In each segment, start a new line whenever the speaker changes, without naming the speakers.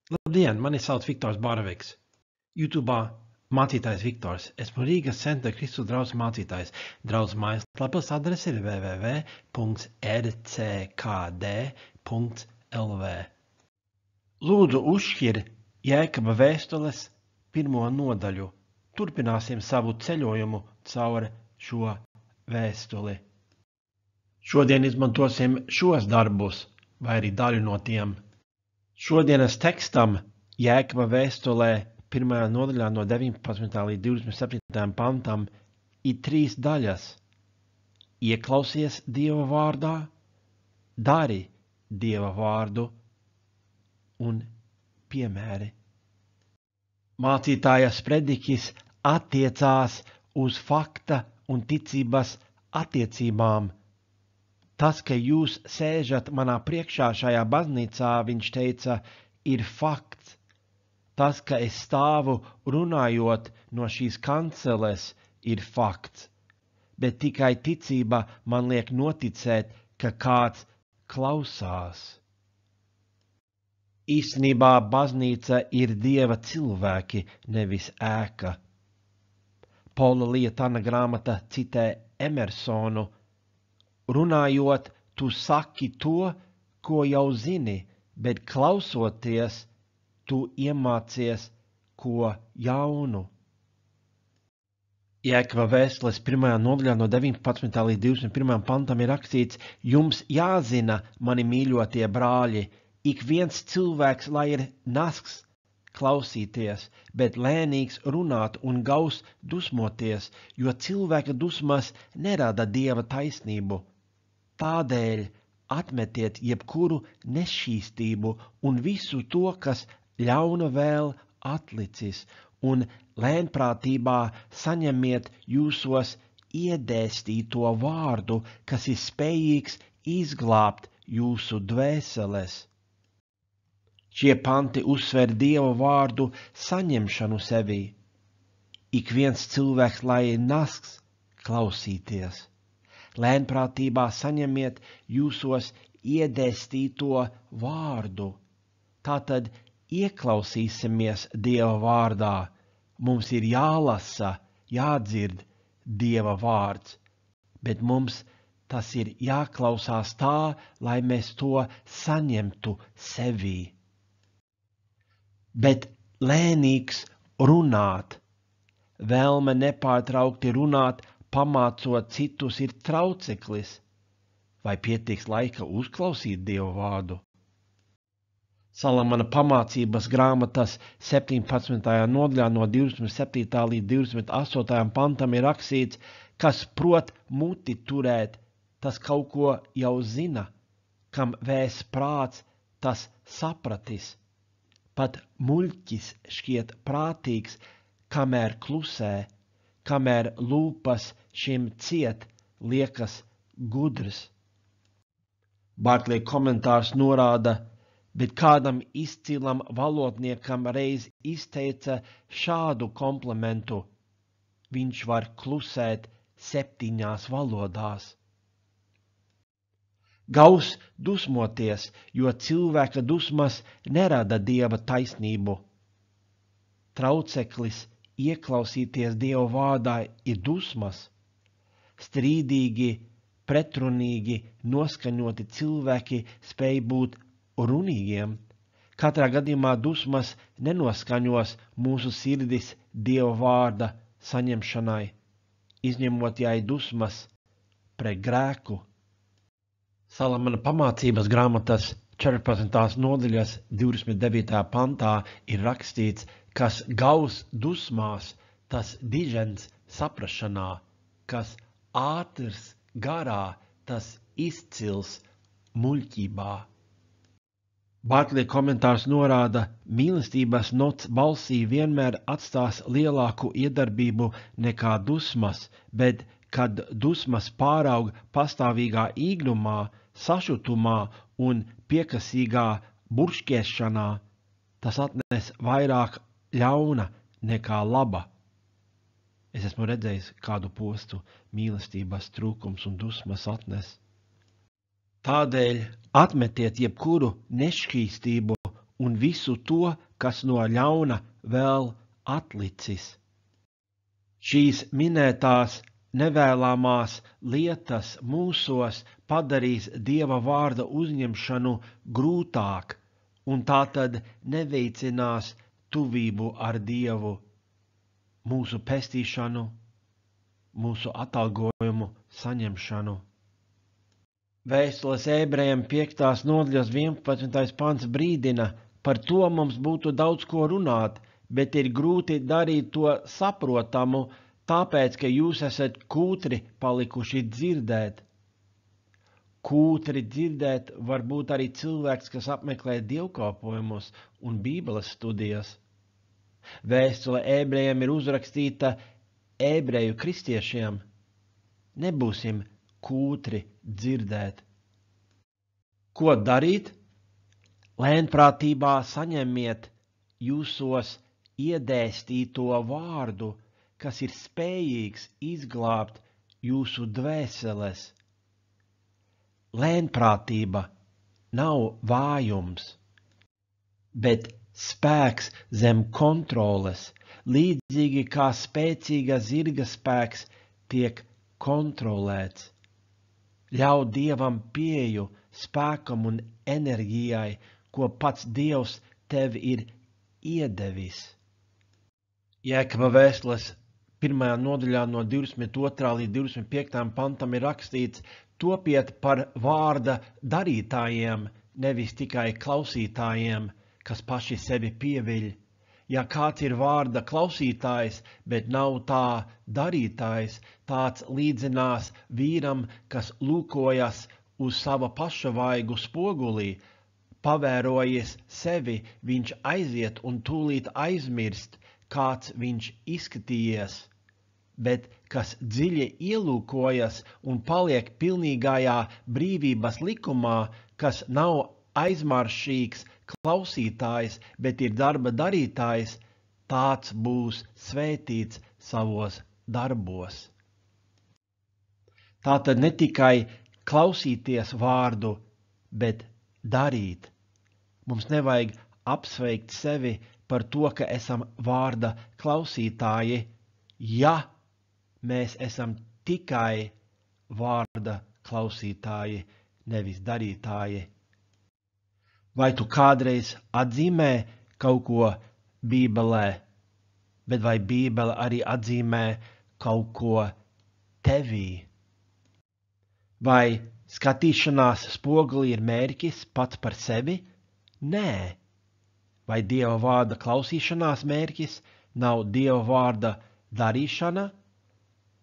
Labdien, mani sauc Viktors Baraviks. YouTube'ā mācītājs Viktors. Esmu Rīgas Centra Kristus draugs mācītājs. Draugs mājaslapas adrese ir www.rckd.lv. Lūdzu uzšķir Jēkaba vēstules 1. nodaļu. Turpināsim savu ceļojumu caur šo vēstuli. Šodien izmantosim šos darbus, vai arī daļu no tiem. Šodienas tekstam Jēkaba vēstulē 1. nodaļā no 19. līdz 27. pantam ir 3 daļas. Ieklausies Dieva vārdā, dari Dieva vārdu un piemēri. Mācītāja predikis attiecās uz fakta un ticības attiecībām. Tas, ka jūs sēžat manā priekšā šajā baznīcā, viņš teica, ir fakts. Tas, ka es stāvu runājot no šīs kanceles, ir fakts. Bet tikai ticība man liek noticēt, ka kāds klausās. Īstenībā baznīca ir Dieva cilvēki, nevis ēka. Paula Lietana grāmata citē Emersonu. Runājot, tu saki to, ko jau zini, bet klausoties, tu iemācies ko jaunu. Jēkaba vēstules 1. nodaļā no 19. līdz 21. pantam ir rakstīts: jums jāzina, mani mīļotie brāļi, ik viens cilvēks, lai ir nasks klausīties, bet lēnīgs runāt un gaus dusmoties, jo cilvēka dusmas nerada Dieva taisnību. Tādēļ atmetiet jebkuru nešķīstību un visu to, kas ļauna vēl atlicis, un lēnprātībā saņemiet jūsos iedēstīto vārdu, kas ir spējīgs izglābt jūsu dvēseles. Šie panti uzsver Dieva vārdu saņemšanu sevī. Ik viens cilvēks, lai ir nasks klausīties. Lēnprātībā saņemiet jūsos iedēstīto vārdu. Tātad ieklausīsimies Dieva vārdā. Mums ir jālasa, jādzird Dieva vārds, bet mums tas ir jāklausās tā, lai mēs to saņemtu sevī. Bet lēnīgs runāt, vēlme nepārtraukti runāt, pamācot citus, ir trauceklis. Vai pietiks laika uzklausīt Dieva vārdu? Salamana pamācības grāmatas 17. nodaļā no 27. līdz 28. pantam ir rakstīts, kas prot muti turēt, tas kaut ko jau zina, kam vēs prāts, tas sapratis. Pat muļķis šķiet prātīgs, kamēr klusē, kamēr lūpas šim ciet, liekas gudrs. Barklī komentārs norāda, bet kādam izcilam valodniekam reiz izteica šādu komplimentu: viņš var klusēt 7 valodās. Gaus dusmoties, jo cilvēka dusmas nerada Dieva taisnību. Trauceklis ieklausīties Dieva vārdā ir dusmas. Strīdīgi, pretrunīgi noskaņoti cilvēki spēj būt runīgiem. Katrā gadījumā dusmas nenoskaņos mūsu sirdis Dieva vārda saņemšanai, izņemot, ja ir dusmas pret grēku. Salamana pamācības grāmatas 14. nodaļas 29. pantā ir rakstīts, kas gaus dusmās, tas dižens saprašanā, kas ātrs garā, tas izcils muļķībā. Barklī komentārs norāda, mīlestības nots balsī vienmēr atstās lielāku iedarbību nekā dusmas, bet, kad dusmas pāraug pastāvīgā īgnumā, sašutumā un piekasīgā buršķiešanā, tas atnes vairāk ļauna nekā laba. Es esmu redzējis, kādu postu mīlestības trūkums un dusmas atnes. Tādēļ atmetiet jebkuru nešķīstību un visu to, kas no ļauna vēl atlicis. Šīs minētās nevēlamās lietas mūsos padarīs Dieva vārda uzņemšanu grūtāk, un tātad neveicinās tuvību ar Dievu, mūsu pestīšanu, mūsu atalgojumu saņemšanu. Vēstules Ebrejiem 5. nodaļas 11. pants brīdina, par to mums būtu daudz ko runāt, bet ir grūti darīt to saprotamu, tāpēc, ka jūs esat kūtri palikuši dzirdēt. Kūtri dzirdēt var būt arī cilvēks, kas apmeklē dievkalpojumus un bībeles studijas. Vēstule Ebrejiem ir uzrakstīta ebreju kristiešiem. Nebūsim kūtri dzirdēt. Ko darīt? Lēnprātībā saņemiet jūsos iedēstīto vārdu, kas ir spējīgs izglābt jūsu dvēseles. Lēnprātība nav vājums, bet spēks zem kontroles, līdzīgi kā spēcīga zirga spēks tiek kontrolēts. Ļauj Dievam pieeju spēkam un enerģijai, ko pats Dievs tev ir iedevis. Jēkaba vēstules 1. nodaļā no 22. līdz 25. pantam ir rakstīts: topiet par vārda darītājiem, nevis tikai klausītājiem, kas paši sevi pieviļ. Ja kāds ir vārda klausītājs, bet nav tā darītājs, tāds līdzinās vīram, kas lūkojas uz sava paša vaigu spogulī, pavērojies sevi, viņš aiziet un tūlīt aizmirst, kāds viņš izskatījies, bet kas dziļi ielūkojas un paliek pilnīgajā brīvības likumā, kas nav aizmaršīgs klausītājs, bet ir darba darītājs, tāds būs svētīts savos darbos. Tātad ne tikai klausīties vārdu, bet darīt. Mums nevajag apsveikt sevi par to, ka esam vārda klausītāji, ja mēs esam tikai vārda klausītāji, nevis darītāji. Vai tu kādreiz atzīmē kaut ko Bībelē, bet vai Bībele arī atzīmē kaut ko tevī? Vai skatīšanās spogulī ir mērķis pats par sevi? Nē. Vai Dieva vārda klausīšanās mērķis nav Dieva vārda darīšana?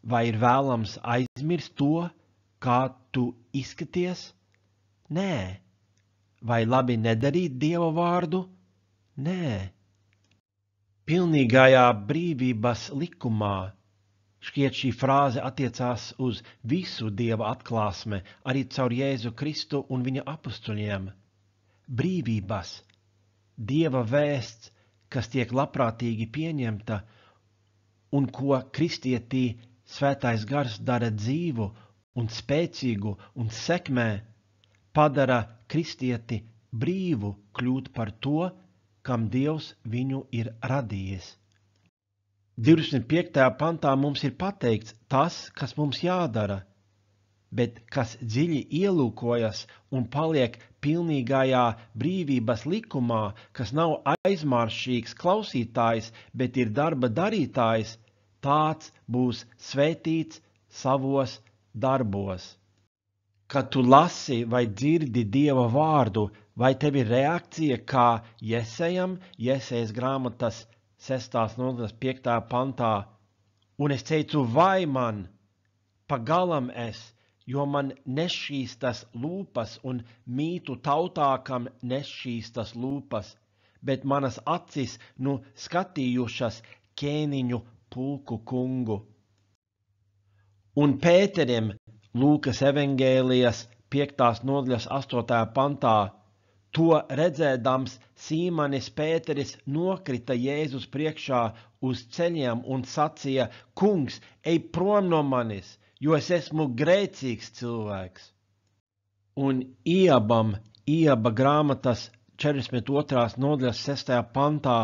Vai ir vēlams aizmirst to, kā tu izskaties? Nē. Vai labi nedarīt Dieva vārdu? Nē. Pilnīgajā brīvības likumā, šķiet šī frāze attiecās uz visu Dieva atklāsmi, arī caur Jēzu Kristu un viņa apustuļiem. Brīvības, Dieva vēsts, kas tiek labprātīgi pieņemta un ko kristietī Svētais Gars dara dzīvu un spēcīgu un sekmē, padara kristieti brīvu kļūt par to, kam Dievs viņu ir radījis. 25. pantā mums ir pateikts tas, kas mums jādara, bet kas dziļi ielūkojas un paliek pilnīgajā brīvības likumā, kas nav aizmaršīgs klausītājs, bet ir darba darītājs, tāds būs svētīts savos darbos. Kad tu lasi vai dzirdi Dieva vārdu, vai tev ir reakcija kā Jesejam, Jesejas grāmatas 6. nodaļas 5. pantā, un es teicu, vai man, pagalam es, jo man nešķīstas lūpas un mītu tautā, kam nešķīstas lūpas, bet manas acis nu skatījušas ķēniņu pulku kungu. Un Pēterim Lūkas evangēlijas 5. nodaļas 8. pantā, to redzēdams Sīmanis Pēteris nokrita Jēzus priekšā uz ceļiem un sacīja: Kungs, ej prom no manis, jo es esmu grēcīgs cilvēks. Un Ieba grāmatas 42. nodaļas 6. pantā: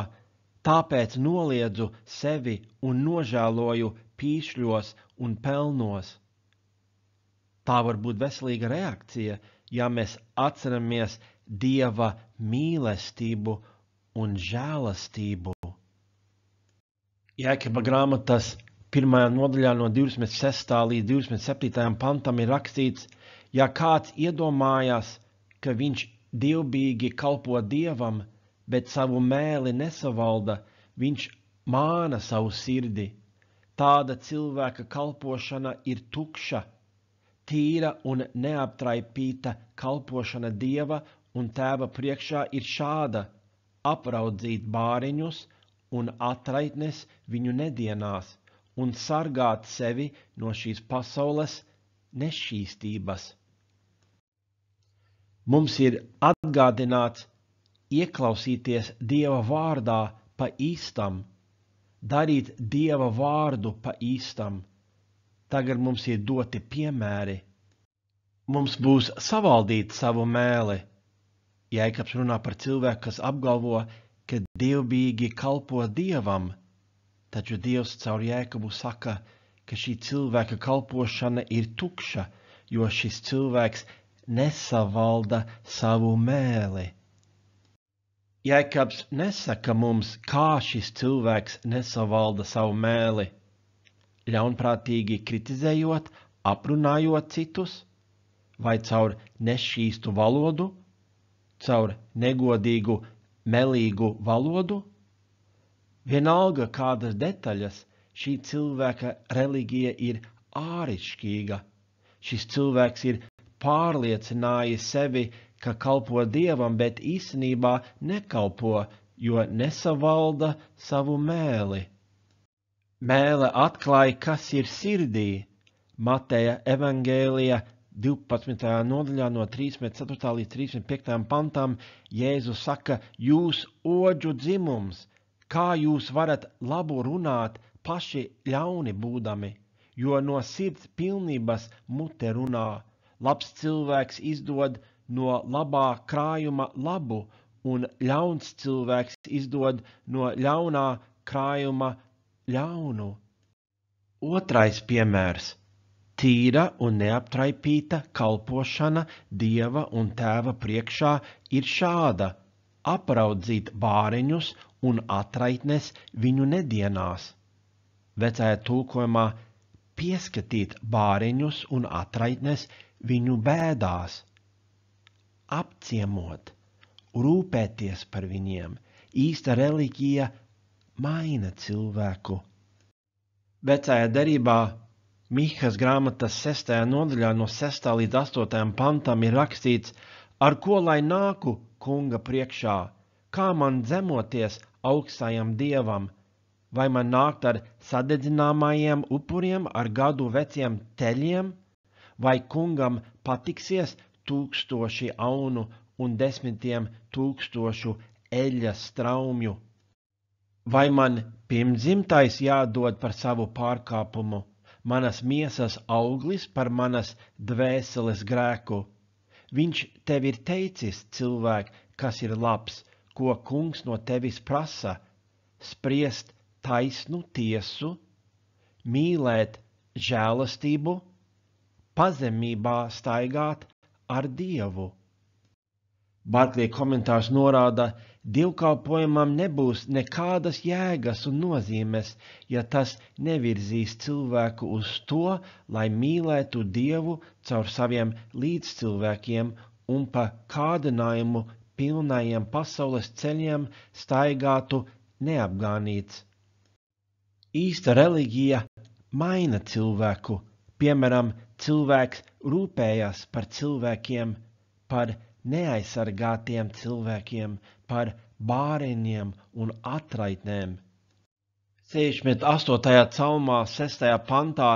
tāpēc noliedzu sevi un nožēloju pīšļos un pelnos. Tā var būt veselīga reakcija, ja mēs atceramies Dieva mīlestību un žēlastību. Jēkaba grāmatas 1. nodaļā no 26. līdz 27. pantam ir rakstīts: ja kāds iedomājās, ka viņš dievbijīgi kalpo Dievam, bet savu mēli nesavalda, viņš māna savu sirdi. Tāda cilvēka kalpošana ir tukša. Tīra un neaptraipīta kalpošana Dieva un Tēva priekšā ir šāda: apraudzīt bāriņus un atraitnes viņu nedienās un sargāt sevi no šīs pasaules nešķīstības. Mums ir atgādināts ieklausīties Dieva vārdā pa īstam, darīt Dieva vārdu pa īstam. Tagad mums ir doti piemēri. Mums būs savaldīt savu mēli. Jēkabs runā par cilvēku, kas apgalvo, ka dievbijīgi kalpo Dievam, taču Dievs caur Jēkabu saka, ka šī cilvēka kalpošana ir tukša, jo šis cilvēks nesavalda savu mēli. Jēkabs nesaka mums, kā šis cilvēks nesavalda savu mēli. Ļaunprātīgi kritizējot, aprunājot citus, vai caur nešķīstu valodu, caur negodīgu, melīgu valodu? Vienalga kādas detaļas, šī cilvēka reliģija ir ārišķīga. Šis cilvēks ir pārliecinājis sevi, ka kalpo Dievam, bet īstenībā nekalpo, jo nesavalda savu mēli. Mēle atklāja, kas ir sirdī. Mateja evangēlija 12. nodaļā no 34. līdz 35. pantam Jēzus saka: jūs oģu dzimums, kā jūs varat labu runāt paši ļauni būdami, jo no sirds pilnības mute runā. Labs cilvēks izdod no labā krājuma labu, un ļauns cilvēks izdod no ļaunā krājuma ļaunu. Otrais piemērs. Tīra un neaptraipīta kalpošana Dieva un Tēva priekšā ir šāda: apraudzīt bāriņus un atraitnes viņu nedienās. Vecajā tulkojumā: pieskatīt bāriņus un atraitnes viņu bēdās. Apciemot, rūpēties par viņiem. Īsta reliģija maina cilvēku. Vecajā derībā Mihas grāmatas 6. nodaļā no 6. līdz 8. pantam ir rakstīts: ar ko lai nāku kunga priekšā, kā man zemoties augstajam Dievam, vai man nākt ar sadedzināmajiem upuriem, ar gadu veciem teļiem, vai kungam patiksies 1000 aunu un 10 000 eļļas straumju? Vai man pirmdzimtais jādod par savu pārkāpumu, manas miesas auglis par manas dvēseles grēku? Viņš tev ir teicis, cilvēk, kas ir labs, ko kungs no tevis prasa: spriest taisnu tiesu, mīlēt žēlastību, pazemībā staigāt ar Dievu. Barklija komentārs norāda: dievkalpojumam nebūs nekādas jēgas un nozīmes, ja tas nevirzīs cilvēku uz to, lai mīlētu Dievu caur saviem līdzcilvēkiem un pa kādinājumu pilnajiem pasaules ceļiem staigātu neapgānīts. Īsta reliģija maina cilvēku. Piemēram, cilvēks rūpējas par cilvēkiem, par neaizsargātiem cilvēkiem, par bāriņiem un atraitnēm. 68. psalmā 6. pantā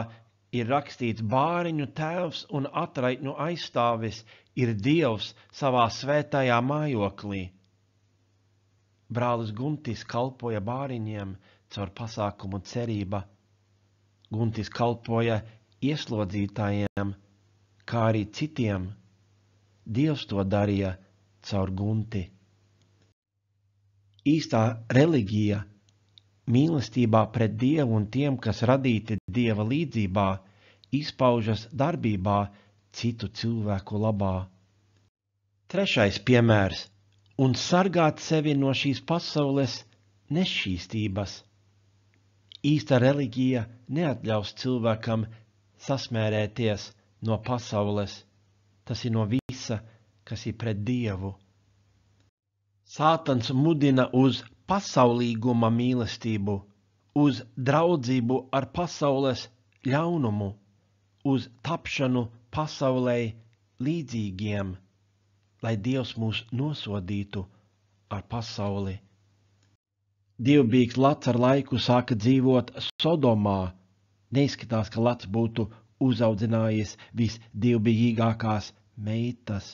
ir rakstīts: bāriņu tēvs un atraitņu aizstāvis ir Dievs savā svētajā mājoklī. Brālis Guntis kalpoja bāriņiem caur pasākumu cerība. Guntis kalpoja ieslodzītājiem, kā arī citiem. Dievs to darīja caur Gunti. Īstā reliģija mīlestībā pret Dievu un tiem, kas radīti Dieva līdzībā, izpaužas darbībā citu cilvēku labā. Trešais piemērs – un sargāt sevi no šīs pasaules nešķīstības. Īsta reliģija neatļaus cilvēkam sasmērēties no pasaules, tas ir no visa, kas ir pret Dievu. Sātans mudina uz pasaulīguma mīlestību, uz draudzību ar pasaules ļaunumu, uz tapšanu pasaulē līdzīgiem, lai Dievs mūs nosodītu ar pasauli. Dievbijīgs Lats ar laiku sāka dzīvot Sodomā. Neizskatās, ka Lats būtu uzaudzinājis visdievbijīgākās meitas.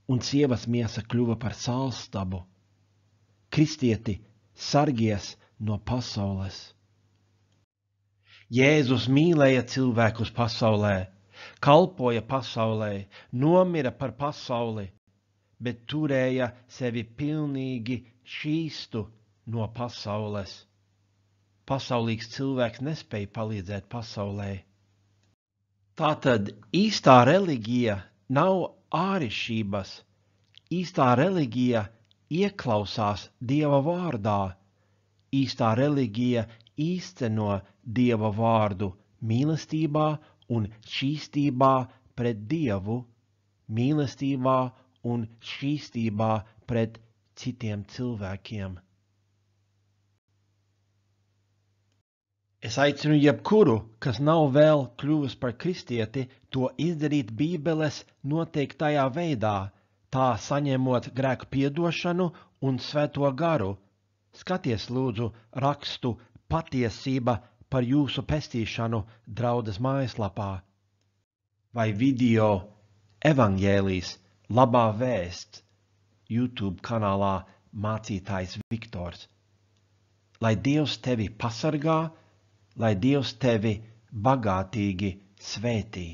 Un sievas miesa kļuva par sālstabu. Kristieti, sargies no pasaules. Jēzus mīlēja cilvēkus pasaulē, kalpoja pasaulē, nomira par pasauli, bet turēja sevi pilnīgi šķīstu no pasaules. Pasaulīgs cilvēks nespēja palīdzēt pasaulē. Tātad īstā reliģija nav ārišķības. Īstā reliģija ieklausās Dieva vārdā. Īstā reliģija īsteno Dieva vārdu mīlestībā un šķīstībā pret Dievu, mīlestībā un šķīstībā pret citiem cilvēkiem. Es aicinu jebkuru, kas nav vēl kļuvis par kristieti, to izdarīt Bībeles noteiktajā veidā, tā saņemot grēku piedošanu un svēto garu. Skaties lūdzu rakstu Patiesība par jūsu pestīšanu draudzes mājaslapā. Vai video Evaņģēlijs Labā vēsts YouTube kanālā Mācītājs Viktors. Lai Dievs tevi pasargā, lai Dievs tevi bagātīgi svētī.